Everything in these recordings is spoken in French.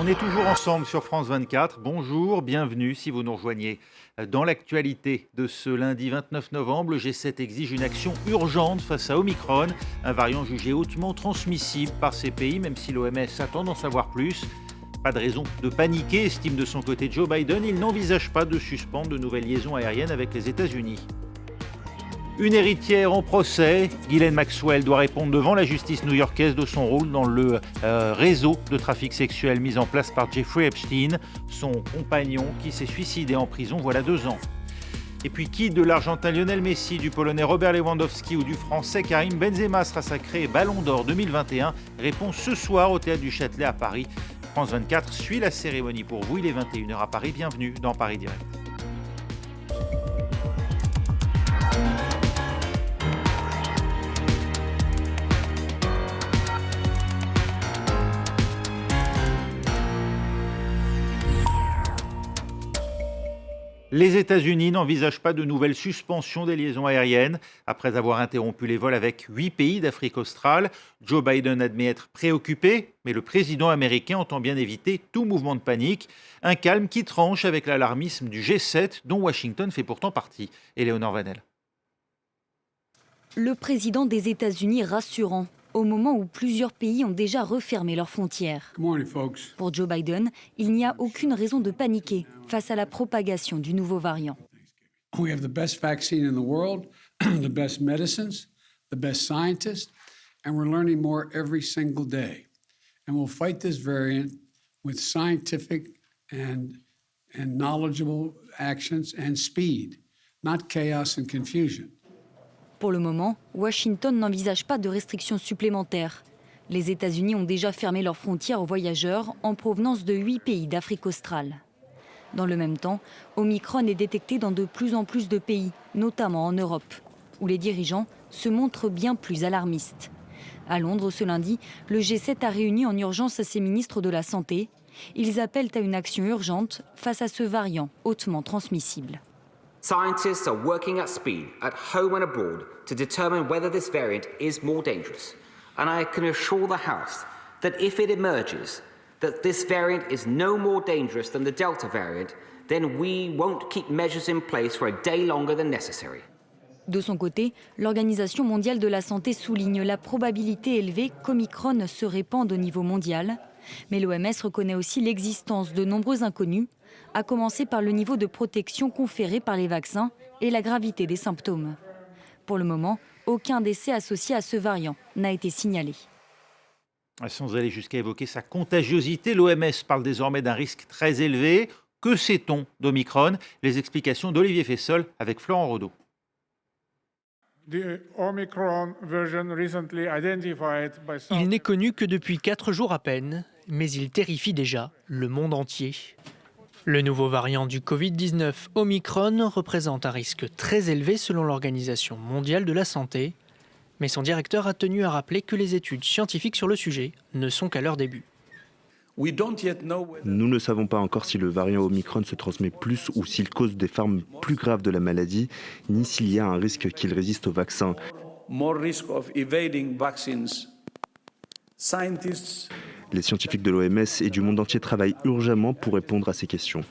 On est toujours ensemble sur France 24. Bonjour, bienvenue si vous nous rejoignez. Dans l'actualité de ce lundi 29 novembre, le G7 exige une action urgente face à Omicron, un variant jugé hautement transmissible par ces pays, même si l'OMS attend d'en savoir plus. Pas de raison de paniquer, estime de son côté Joe Biden. Il n'envisage pas de suspendre de nouvelles liaisons aériennes avec les États-Unis. Une héritière en procès, Ghislaine Maxwell doit répondre devant la justice new-yorkaise de son rôle dans le réseau de trafic sexuel mis en place par Jeffrey Epstein, son compagnon qui s'est suicidé en prison voilà 2 ans. Et puis qui de l'Argentin Lionel Messi, du Polonais Robert Lewandowski ou du Français Karim Benzema sera sacré Ballon d'Or 2021 ? Réponse ce soir au Théâtre du Châtelet à Paris. France 24 suit la cérémonie pour vous, il est 21h à Paris, bienvenue dans Paris Direct. Les États-Unis n'envisagent pas de nouvelles suspensions des liaisons aériennes. Après avoir interrompu les vols avec 8 pays d'Afrique australe, Joe Biden admet être préoccupé, mais le président américain entend bien éviter tout mouvement de panique. Un calme qui tranche avec l'alarmisme du G7, dont Washington fait pourtant partie. Éléonore Vanel. Le président des États-Unis rassurant, au moment où plusieurs pays ont déjà refermé leurs frontières. Pour Joe Biden, il n'y a aucune raison de paniquer face à la propagation du nouveau variant. We have the best vaccine in the world, the best medicines, the best scientists, and we're learning more every single day. And we'll fight this variant with scientific and knowledgeable actions and speed, not chaos and confusion. Pour le moment, Washington n'envisage pas de restrictions supplémentaires. Les États-Unis ont déjà fermé leurs frontières aux voyageurs en provenance de 8 pays d'Afrique australe. Dans le même temps, Omicron est détecté dans de plus en plus de pays, notamment en Europe, où les dirigeants se montrent bien plus alarmistes. À Londres ce lundi, le G7 a réuni en urgence ses ministres de la Santé. Ils appellent à une action urgente face à ce variant hautement transmissible. Scientists are working at speed, at home and abroad, to determine whether this variant is more dangerous. And I can assure the House that if it emerges that this variant is no more dangerous than the Delta variant, then we won't keep measures in place for a day longer than necessary. De son côté, l'Organisation mondiale de la santé souligne la probabilité élevée qu'Omicron se répande au niveau mondial. Mais l'OMS reconnaît aussi l'existence de nombreux inconnus, à commencer par le niveau de protection conféré par les vaccins et la gravité des symptômes. Pour le moment, aucun décès associé à ce variant n'a été signalé. Sans aller jusqu'à évoquer sa contagiosité, l'OMS parle désormais d'un risque très élevé. Que sait-on d'Omicron ? Les explications d'Olivier Fessol avec Florent Rodeau. Il n'est connu que depuis 4 jours à peine, mais il terrifie déjà le monde entier. Le nouveau variant du Covid-19, Omicron, représente un risque très élevé selon l'Organisation mondiale de la santé, mais son directeur a tenu à rappeler que les études scientifiques sur le sujet ne sont qu'à leur début. Nous ne savons pas encore si le variant Omicron se transmet plus ou s'il cause des formes plus graves de la maladie, ni s'il y a un risque qu'il résiste au vaccin. Les scientifiques de l'OMS et du monde entier travaillent urgemment pour répondre à ces questions.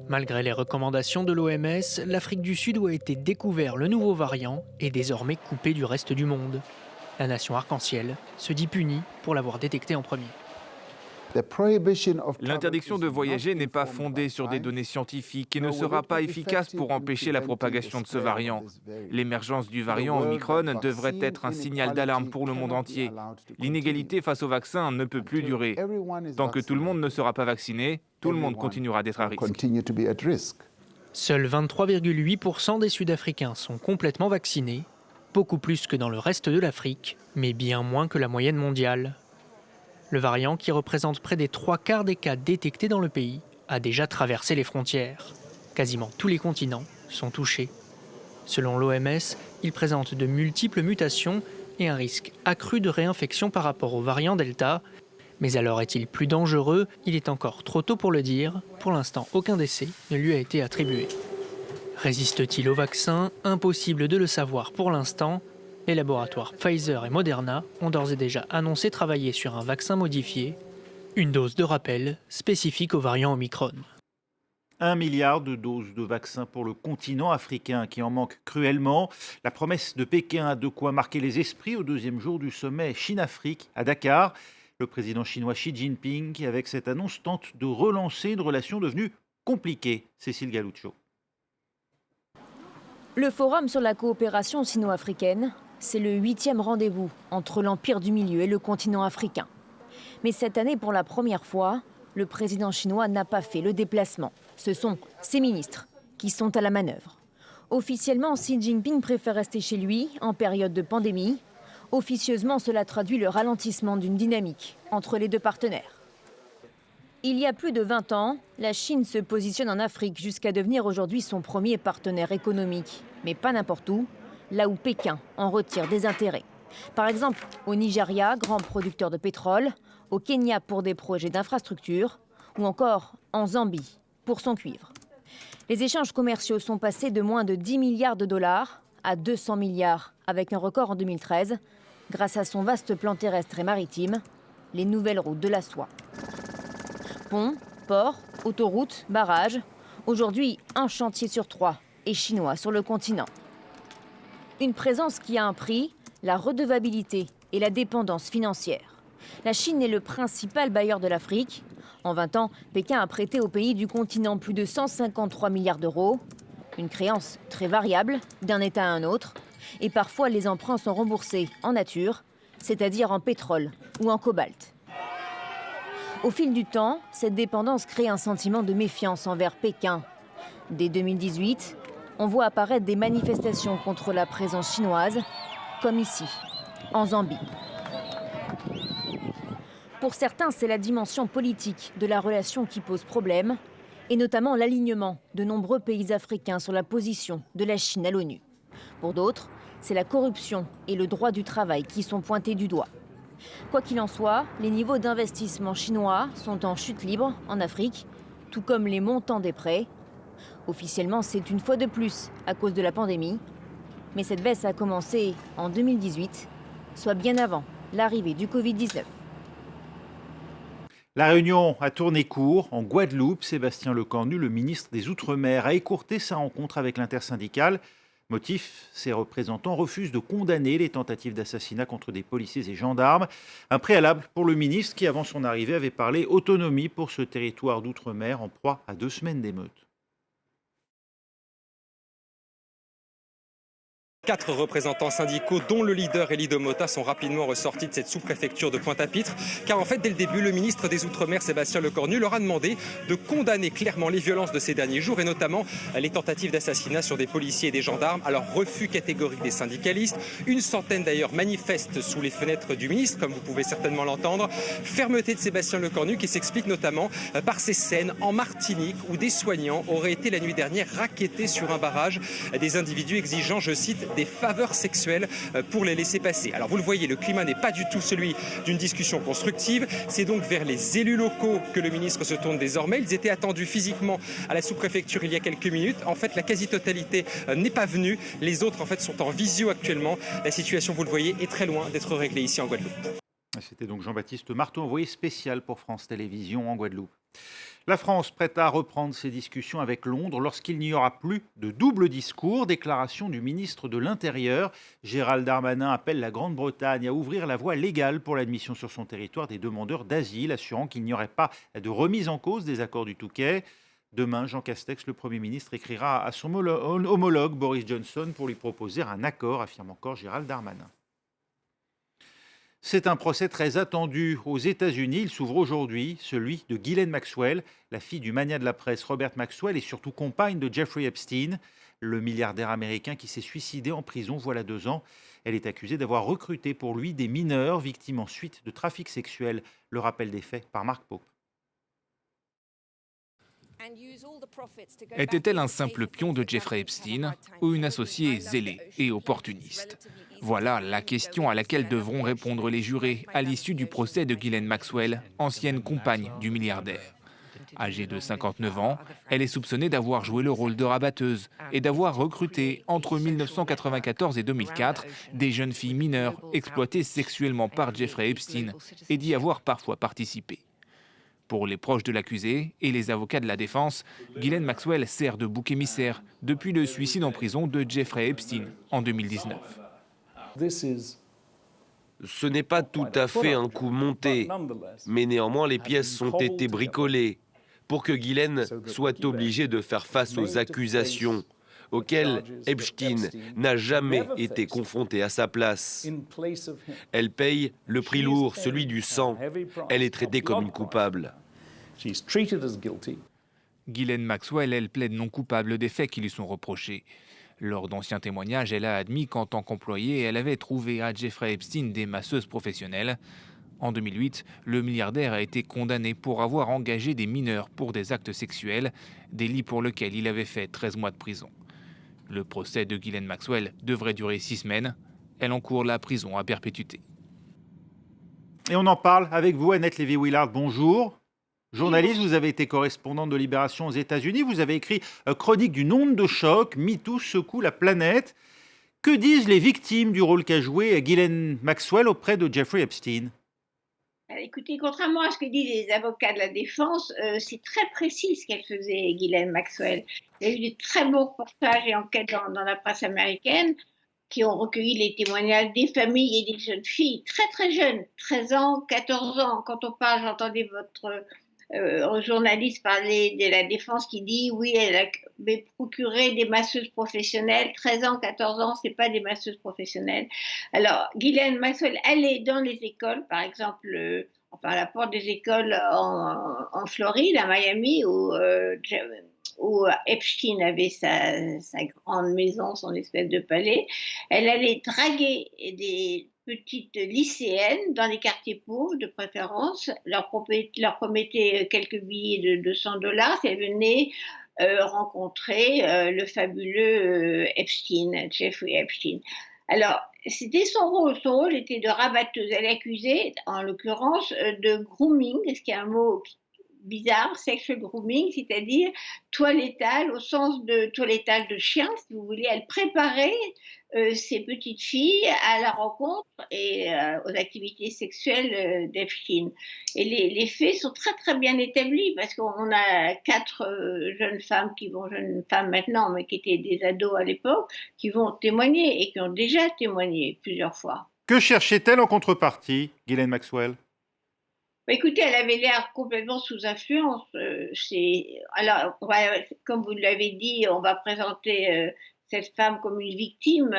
Malgré les recommandations de l'OMS, l'Afrique du Sud où a été découvert le nouveau variant est désormais coupée du reste du monde. La nation arc-en-ciel se dit punie pour l'avoir détecté en premier. L'interdiction de voyager n'est pas fondée sur des données scientifiques et ne sera pas efficace pour empêcher la propagation de ce variant. L'émergence du variant Omicron devrait être un signal d'alarme pour le monde entier. L'inégalité face au vaccin ne peut plus durer. Tant que tout le monde ne sera pas vacciné, tout le monde continuera d'être à risque. Seuls 23,8% des Sud-Africains sont complètement vaccinés, beaucoup plus que dans le reste de l'Afrique, mais bien moins que la moyenne mondiale. Le variant, qui représente près des 3/4 des cas détectés dans le pays, a déjà traversé les frontières. Quasiment tous les continents sont touchés. Selon l'OMS, il présente de multiples mutations et un risque accru de réinfection par rapport au variant Delta. Mais alors est-il plus dangereux ? Il est encore trop tôt pour le dire. Pour l'instant, aucun décès ne lui a été attribué. Résiste-t-il au vaccin ? Impossible de le savoir pour l'instant. Les laboratoires Pfizer et Moderna ont d'ores et déjà annoncé travailler sur un vaccin modifié. Une dose de rappel spécifique au variant Omicron. 1 milliard de doses de vaccins pour le continent africain qui en manque cruellement. La promesse de Pékin a de quoi marquer les esprits au deuxième jour du sommet Chine-Afrique à Dakar. Le président chinois Xi Jinping, avec cette annonce, tente de relancer une relation devenue compliquée. Cécile Galuccio. Le Forum sur la coopération sino-africaine, c'est le 8e rendez-vous entre l'Empire du Milieu et le continent africain. Mais cette année, pour la première fois, le président chinois n'a pas fait le déplacement. Ce sont ses ministres qui sont à la manœuvre. Officiellement, Xi Jinping préfère rester chez lui en période de pandémie. Officieusement, cela traduit le ralentissement d'une dynamique entre les deux partenaires. Il y a plus de 20 ans, la Chine se positionne en Afrique jusqu'à devenir aujourd'hui son premier partenaire économique. Mais pas n'importe où, là où Pékin en retire des intérêts. Par exemple, au Nigeria, grand producteur de pétrole, au Kenya pour des projets d'infrastructure, ou encore en Zambie pour son cuivre. Les échanges commerciaux sont passés de moins de 10 milliards de dollars à 200 milliards, avec un record en 2013, grâce à son vaste plan terrestre et maritime, les nouvelles routes de la soie. Ponts, ports, autoroutes, barrages, aujourd'hui un chantier sur 3 est chinois sur le continent. Une présence qui a un prix, la redevabilité et la dépendance financière. La Chine est le principal bailleur de l'Afrique. En 20 ans, Pékin a prêté aux pays du continent plus de 153 milliards d'euros. Une créance très variable d'un État à un autre. Et parfois, les emprunts sont remboursés en nature, c'est-à-dire en pétrole ou en cobalt. Au fil du temps, cette dépendance crée un sentiment de méfiance envers Pékin. Dès 2018, on voit apparaître des manifestations contre la présence chinoise, comme ici, en Zambie. Pour certains, c'est la dimension politique de la relation qui pose problème, et notamment l'alignement de nombreux pays africains sur la position de la Chine à l'ONU. Pour d'autres, c'est la corruption et le droit du travail qui sont pointés du doigt. Quoi qu'il en soit, les niveaux d'investissement chinois sont en chute libre en Afrique, tout comme les montants des prêts. Officiellement, c'est une fois de plus à cause de la pandémie, mais cette baisse a commencé en 2018, soit bien avant l'arrivée du Covid-19. La réunion a tourné court. En Guadeloupe, Sébastien Lecornu, le ministre des Outre-mer, a écourté sa rencontre avec l'intersyndicale. Motif, ses représentants refusent de condamner les tentatives d'assassinat contre des policiers et gendarmes. Un préalable pour le ministre qui, avant son arrivée, avait parlé autonomie pour ce territoire d'outre-mer en proie à 2 semaines d'émeutes. 4 représentants syndicaux, dont le leader Elie Domota, sont rapidement ressortis de cette sous-préfecture de Pointe-à-Pitre. Car en fait, dès le début, le ministre des Outre-mer, Sébastien Lecornu, leur a demandé de condamner clairement les violences de ces derniers jours et notamment les tentatives d'assassinat sur des policiers et des gendarmes. Alors, refus catégorique des syndicalistes. Une centaine d'ailleurs manifestent sous les fenêtres du ministre, comme vous pouvez certainement l'entendre. Fermeté de Sébastien Lecornu qui s'explique notamment par ces scènes en Martinique où des soignants auraient été la nuit dernière rackettés sur un barrage. Des individus exigeant, je cite, des faveurs sexuelles pour les laisser passer. Alors vous le voyez, le climat n'est pas du tout celui d'une discussion constructive. C'est donc vers les élus locaux que le ministre se tourne désormais. Ils étaient attendus physiquement à la sous-préfecture il y a quelques minutes. En fait, la quasi-totalité n'est pas venue. Les autres, en fait, sont en visio actuellement. La situation, vous le voyez, est très loin d'être réglée ici en Guadeloupe. C'était donc Jean-Baptiste Marteau, envoyé spécial pour France Télévisions en Guadeloupe. La France prête à reprendre ses discussions avec Londres lorsqu'il n'y aura plus de double discours. Déclaration du ministre de l'Intérieur. Gérald Darmanin appelle la Grande-Bretagne à ouvrir la voie légale pour l'admission sur son territoire des demandeurs d'asile, assurant qu'il n'y aurait pas de remise en cause des accords du Touquet. Demain, Jean Castex, le Premier ministre, écrira à son homologue Boris Johnson pour lui proposer un accord, affirme encore Gérald Darmanin. C'est un procès très attendu aux États-Unis. Il s'ouvre aujourd'hui, celui de Ghislaine Maxwell, la fille du magnat de la presse Robert Maxwell et surtout compagne de Jeffrey Epstein, le milliardaire américain qui s'est suicidé en prison voilà 2 ans. Elle est accusée d'avoir recruté pour lui des mineurs victimes ensuite de trafic sexuel. Le rappel des faits par Marc Pope. Était-elle un simple pion de Jeffrey Epstein ou une associée zélée et opportuniste? Voilà la question à laquelle devront répondre les jurés à l'issue du procès de Ghislaine Maxwell, ancienne compagne du milliardaire. Âgée de 59 ans, elle est soupçonnée d'avoir joué le rôle de rabatteuse et d'avoir recruté entre 1994 et 2004 des jeunes filles mineures exploitées sexuellement par Jeffrey Epstein et d'y avoir parfois participé. Pour les proches de l'accusé et les avocats de la défense, Ghislaine Maxwell sert de bouc émissaire depuis le suicide en prison de Jeffrey Epstein en 2019. Ce n'est pas tout à fait un coup monté, mais néanmoins les pièces ont été bricolées pour que Ghislaine soit obligée de faire face aux accusations auxquelles Epstein n'a jamais été confronté à sa place. Elle paye le prix lourd, celui du sang. Elle est traitée comme une coupable. Ghislaine Maxwell, elle plaide non coupable des faits qui lui sont reprochés. Lors d'anciens témoignages, elle a admis qu'en tant qu'employée, elle avait trouvé à Jeffrey Epstein des masseuses professionnelles. En 2008, le milliardaire a été condamné pour avoir engagé des mineurs pour des actes sexuels, délit pour lequel il avait fait 13 mois de prison. Le procès de Ghislaine Maxwell devrait durer 6 semaines. Elle encourt la prison à perpétuité. Et on en parle avec vous, Annette Lévy-Willard. Bonjour. Journaliste, vous avez été correspondante de Libération aux États-Unis. Vous avez écrit Chronique d'une onde de choc. MeToo secoue la planète. Que disent les victimes du rôle qu'a joué Ghislaine Maxwell auprès de Jeffrey Epstein? Écoutez, contrairement à ce que disent les avocats de la défense, c'est très précis ce qu'elle faisait, Ghislaine Maxwell. Il y a eu de très bons reportages et enquêtes dans la presse américaine qui ont recueilli les témoignages des familles et des jeunes filles, très très jeunes, 13 ans, 14 ans. Quand on parle, j'entendais votre journaliste parler de la défense qui dit oui, elle avait procuré des masseuses professionnelles, 13 ans, 14 ans, c'est pas des masseuses professionnelles. Alors, Ghislaine Maxwell, elle est dans les écoles, par exemple, à la porte des écoles en Floride, à Miami, où Epstein avait sa grande maison, son espèce de palais. Elle allait draguer des petites lycéennes dans les quartiers pauvres de préférence, leur promettait quelques billets de $200 si elles venaient rencontrer le fabuleux Epstein, Jeffrey Epstein. Alors, c'était son rôle. Son rôle était de rabatteuse. Elle accusait, en l'occurrence, de grooming, ce qui est un mot bizarre, sexual grooming, c'est-à-dire toilettage, au sens de toilettage de chien, si vous voulez. Elle préparait ces petites filles à la rencontre et aux activités sexuelles d'Epstein. Et les faits sont très très bien établis parce qu'on a 4 jeunes femmes maintenant, mais qui étaient des ados à l'époque, qui vont témoigner et qui ont déjà témoigné plusieurs fois. Que cherchait-elle en contrepartie, Ghislaine Maxwell? Écoutez, elle avait l'air complètement sous influence. Alors, comme vous l'avez dit, on va présenter cette femme comme une victime.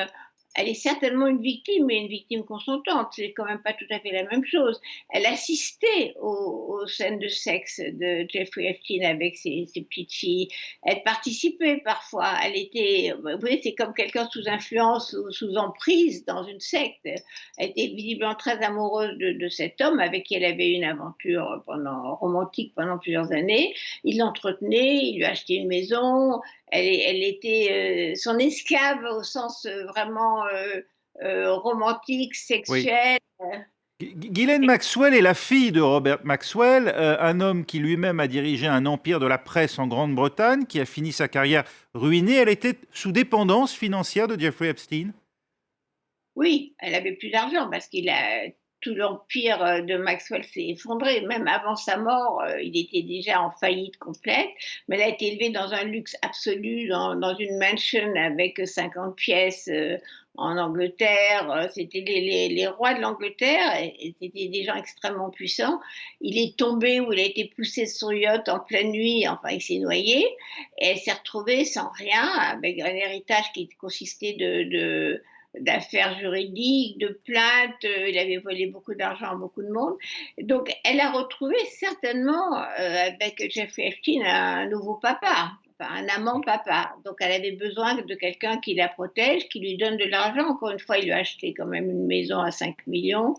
Elle est certainement une victime, mais une victime consentante. C'est quand même pas tout à fait la même chose. Elle assistait aux scènes de sexe de Jeffrey Epstein avec ses petites filles. Elle participait parfois. Elle était, vous voyez, c'est comme quelqu'un sous influence ou sous emprise dans une secte. Elle était visiblement très amoureuse de cet homme avec qui elle avait eu une aventure romantique pendant plusieurs années. Il l'entretenait, il lui achetait une maison. Elle était son esclave au sens vraiment romantique, sexuel. Oui. Ghislaine Maxwell est la fille de Robert Maxwell, un homme qui lui-même a dirigé un empire de la presse en Grande-Bretagne, qui a fini sa carrière ruinée. Elle était sous dépendance financière de Jeffrey Epstein? Oui, elle avait plus d'argent parce tout l'empire de Maxwell s'est effondré. Même avant sa mort, il était déjà en faillite complète. Mais elle a été élevée dans un luxe absolu, dans une mansion avec 50 pièces en Angleterre. C'était les rois de l'Angleterre et c'était des gens extrêmement puissants. Il est tombé ou il a été poussé de son yacht en pleine nuit. Enfin, il s'est noyé. Et elle s'est retrouvée sans rien, avec un héritage qui consistait d'affaires juridiques, de plaintes, il avait volé beaucoup d'argent à beaucoup de monde. Donc, elle a retrouvé certainement, avec Jeffrey Epstein, un nouveau papa, un amant papa. Donc, elle avait besoin de quelqu'un qui la protège, qui lui donne de l'argent. Encore une fois, il lui a acheté quand même une maison à 5 millions.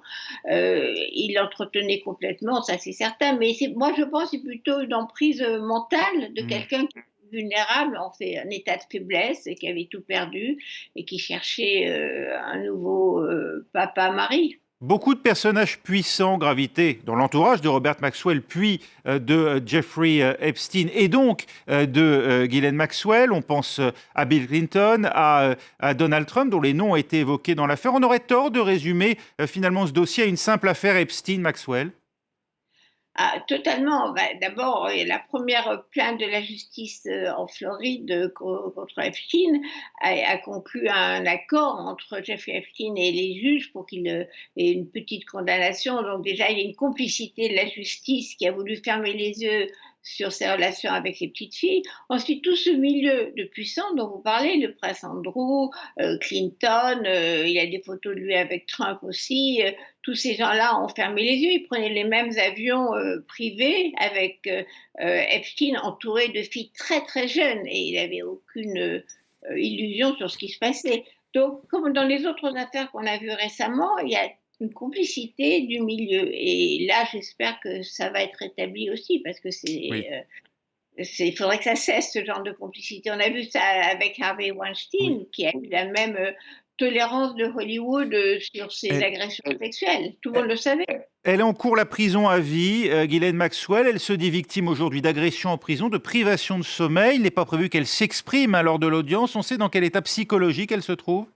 Il l'entretenait complètement, ça c'est certain. Mais moi, je pense que c'est plutôt une emprise mentale de quelqu'un qui vulnérable, en fait un état de faiblesse et qui avait tout perdu et qui cherchait un nouveau papa-mari. Beaucoup de personnages puissants gravitaient dans l'entourage de Robert Maxwell, puis de Jeffrey Epstein et donc de Ghislaine Maxwell. On pense à Bill Clinton, à Donald Trump, dont les noms ont été évoqués dans l'affaire. On aurait tort de résumer finalement ce dossier à une simple affaire Epstein-Maxwell? Ah, totalement. Bah, d'abord, la première plainte de la justice en Floride contre Epstein a conclu un accord entre Jeffrey Epstein et les juges pour qu'il ait une petite condamnation. Donc déjà, il y a une complicité de la justice qui a voulu fermer les yeux sur ses relations avec les petites filles. Ensuite, tout ce milieu de puissants dont vous parlez, le prince Andrew, Clinton, il y a des photos de lui avec Trump aussi. Tous ces gens-là ont fermé les yeux. Ils prenaient les mêmes avions privés avec Epstein entouré de filles très très jeunes et il n'avait aucune illusion sur ce qui se passait. Donc, comme dans les autres affaires qu'on a vues récemment, il y a une complicité du milieu. Et là, j'espère que ça va être rétabli aussi parce que Oui. il faudrait que ça cesse, ce genre de complicité. On a vu ça avec Harvey Weinstein, Oui. qui a eu la même tolérance de Hollywood sur ses Elle, agressions sexuelles. Tout le monde le savait. elle encourt la prison à vie, Ghislaine Maxwell. Elle se dit victime aujourd'hui d'agression en prison, de privation de sommeil. Il n'est pas prévu qu'elle s'exprime lors de l'audience. On sait dans quel état psychologique elle se trouve?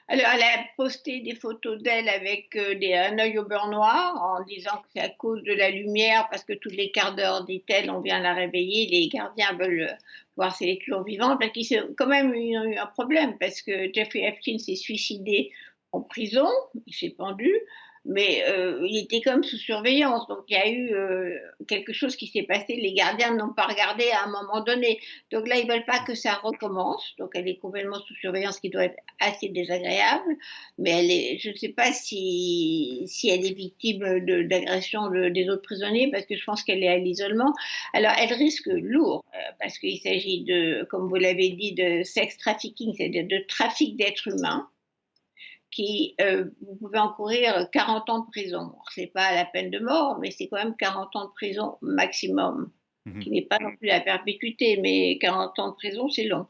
Alors, elle a posté des photos d'elle avec un œil au beurre noir en disant que c'est à cause de la lumière, parce que tous les quarts d'heure, dit-elle, on vient la réveiller, les gardiens veulent voir si elle est toujours vivante. Donc, il s'est quand même eu un problème, parce que Jeffrey Epstein s'est suicidé en prison, il s'est pendu, mais il était comme sous surveillance. Donc, il y a eu quelque chose qui s'est passé, les gardiens n'ont pas regardé à un moment donné. Donc là, ils ne veulent pas que ça recommence. Donc, elle est complètement sous surveillance, ce qui doit être assez désagréable. Mais je ne sais pas si elle est victime d'agression des autres prisonniers, parce que je pense qu'elle est à l'isolement. Alors, elle risque lourd, parce qu'il s'agit de, comme vous l'avez dit, de sex trafficking, c'est-à-dire de trafic d'êtres humains, vous pouvez encourir 40 ans de prison. Ce n'est pas la peine de mort, mais c'est quand même 40 ans de prison maximum, qui n'est pas non plus la perpétuité, mais 40 ans de prison, c'est long.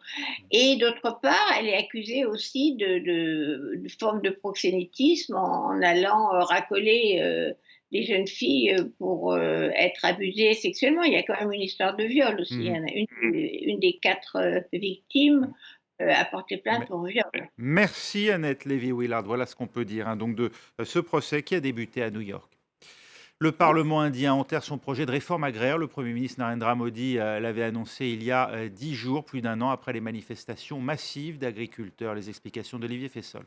Et d'autre part, elle est accusée aussi de forme de proxénétisme en allant racoler des jeunes filles pour être abusées sexuellement. Il y a quand même une histoire de viol aussi. Il y en a une des 4 victimes a porté plainte pour viol. Merci Annette Lévy-Willard. Voilà ce qu'on peut dire donc de ce procès qui a débuté à New York. Le Parlement indien enterre son projet de réforme agraire. Le Premier ministre Narendra Modi l'avait annoncé il y a 10 jours, plus d'1 an après les manifestations massives d'agriculteurs. Les explications d'Olivier Fessol.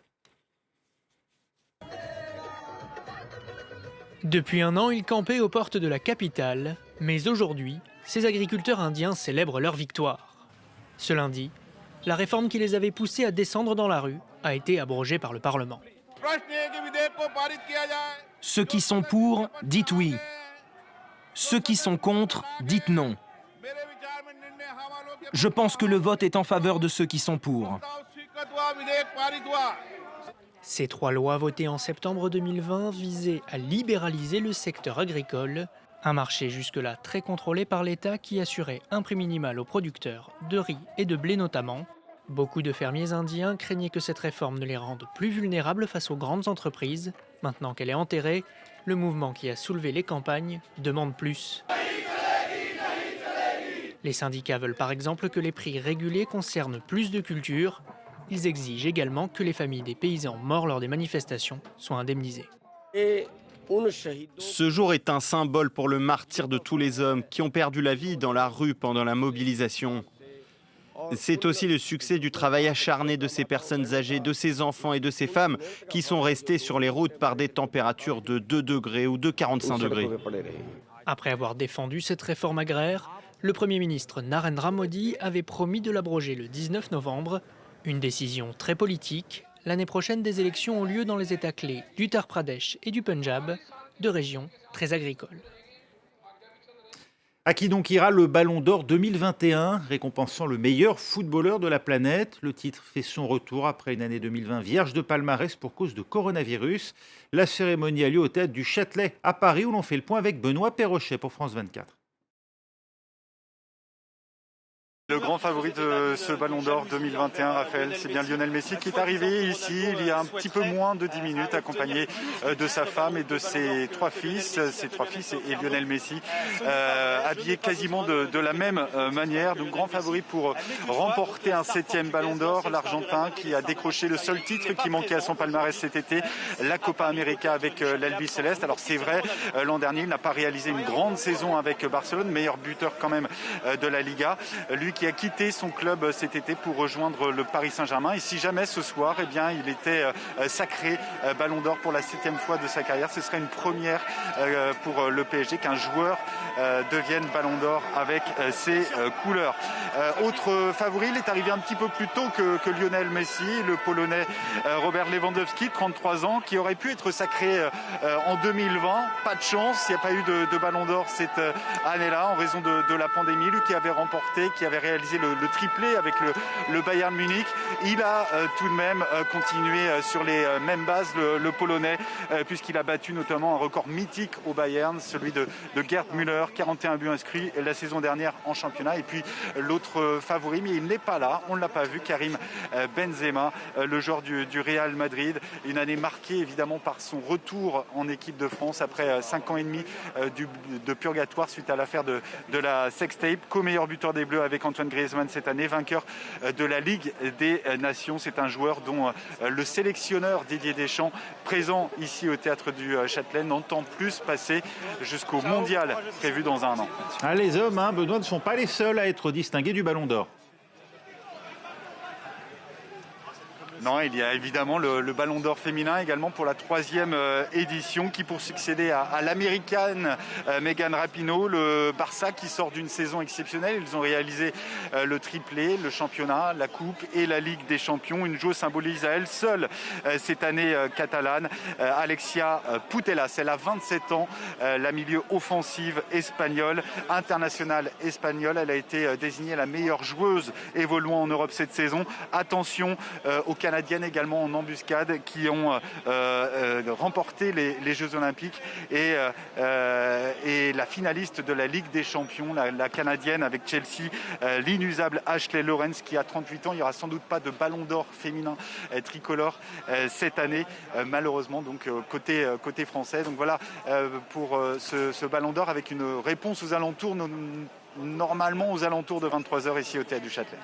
Depuis 1 an, ils campaient aux portes de la capitale. Mais aujourd'hui, ces agriculteurs indiens célèbrent leur victoire. Ce lundi, la réforme qui les avait poussés à descendre dans la rue a été abrogée par le Parlement. Ceux qui sont pour, dites oui. Ceux qui sont contre, dites non. Je pense que le vote est en faveur de ceux qui sont pour. Ces 3 lois votées en septembre 2020 visaient à libéraliser le secteur agricole, un marché jusque-là très contrôlé par l'État qui assurait un prix minimal aux producteurs, de riz et de blé notamment. Beaucoup de fermiers indiens craignaient que cette réforme ne les rende plus vulnérables face aux grandes entreprises. Maintenant qu'elle est enterrée, le mouvement qui a soulevé les campagnes demande plus. Les syndicats veulent par exemple que les prix régulés concernent plus de cultures. Ils exigent également que les familles des paysans morts lors des manifestations soient indemnisées. Ce jour est un symbole pour le martyre de tous les hommes qui ont perdu la vie dans la rue pendant la mobilisation. C'est aussi le succès du travail acharné de ces personnes âgées, de ces enfants et de ces femmes qui sont restés sur les routes par des températures de 2 degrés ou de 45 degrés. Après avoir défendu cette réforme agraire, le Premier ministre Narendra Modi avait promis de l'abroger le 19 novembre. Une décision très politique. L'année prochaine, des élections ont lieu dans les États clés d'Uttar Pradesh et du Punjab, 2 régions très agricoles. À qui donc ira le Ballon d'Or 2021, récompensant le meilleur footballeur de la planète? Le titre fait son retour après une année 2020 vierge de palmarès pour cause de coronavirus. La cérémonie a lieu au théâtre du Châtelet à Paris, où l'on fait le point avec Benoît Perrochet pour France 24. Le grand favori de ce Ballon d'Or 2021, Raphaël, c'est bien Lionel Messi qui est arrivé ici il y a un petit peu moins de 10 minutes, accompagné de sa femme et de ses trois fils et Lionel Messi, habillés quasiment de la même manière. Donc grand favori pour remporter un 7e Ballon d'Or, l'Argentin qui a décroché le seul titre qui manquait à son palmarès cet été, la Copa América avec l'Albi Céleste. Alors c'est vrai, l'an dernier il n'a pas réalisé une grande saison avec Barcelone, meilleur buteur quand même de la Liga, lui qui a quitté son club cet été pour rejoindre le Paris Saint-Germain. Et si jamais ce soir, eh bien, il était sacré Ballon d'Or pour la 7e fois de sa carrière, ce serait une première pour le PSG qu'un joueur devienne Ballon d'Or avec ses couleurs. Autre favori, il est arrivé un petit peu plus tôt que Lionel Messi, le Polonais Robert Lewandowski, 33 ans, qui aurait pu être sacré en 2020. Pas de chance, il n'y a pas eu de Ballon d'Or cette année-là en raison de la pandémie. Lui qui avait remporté, qui avait réalisé le triplé avec le Bayern Munich. Il a tout de même continué sur les mêmes bases, le Polonais, puisqu'il a battu notamment un record mythique au Bayern, celui de Gerd Müller, 41 buts inscrits la saison dernière en championnat. Et puis l'autre favori, mais il n'est pas là, on ne l'a pas vu, Karim Benzema, le joueur du Real Madrid. Une année marquée évidemment par son retour en équipe de France après 5 ans et demi de purgatoire suite à l'affaire de la sextape, co-meilleur buteur des Bleus avec Antoine Griezmann cette année, vainqueur de la Ligue des Nations. C'est un joueur dont le sélectionneur Didier Deschamps, présent ici au Théâtre du Châtelet, n'entend plus passer jusqu'au mondial prévu dans un an. Ah, les hommes, Benoît, ne sont pas les seuls à être distingués du Ballon d'Or. Non, il y a évidemment le Ballon d'Or féminin également pour la 3e édition qui, pour succéder à l'américaine Megan Rapinoe, le Barça qui sort d'une saison exceptionnelle. Ils ont réalisé le triplé, le championnat, la coupe et la Ligue des Champions. Une joueuse symbolise à elle seule cette année catalane, Alexia Putellas. Elle a 27 ans, la milieu offensive espagnole, internationale espagnole. Elle a été désignée la meilleure joueuse évoluant en Europe cette saison. Attention aux Canadiennes également en embuscade qui ont remporté les Jeux Olympiques et la finaliste de la Ligue des Champions, la Canadienne avec Chelsea, l'inusable Ashley Lawrence qui a 38 ans. Il n'y aura sans doute pas de Ballon d'Or féminin tricolore cette année, malheureusement, donc côté français. Donc voilà pour ce Ballon d'Or avec une réponse aux alentours, normalement aux alentours de 23h ici au Théâtre du Châtelet.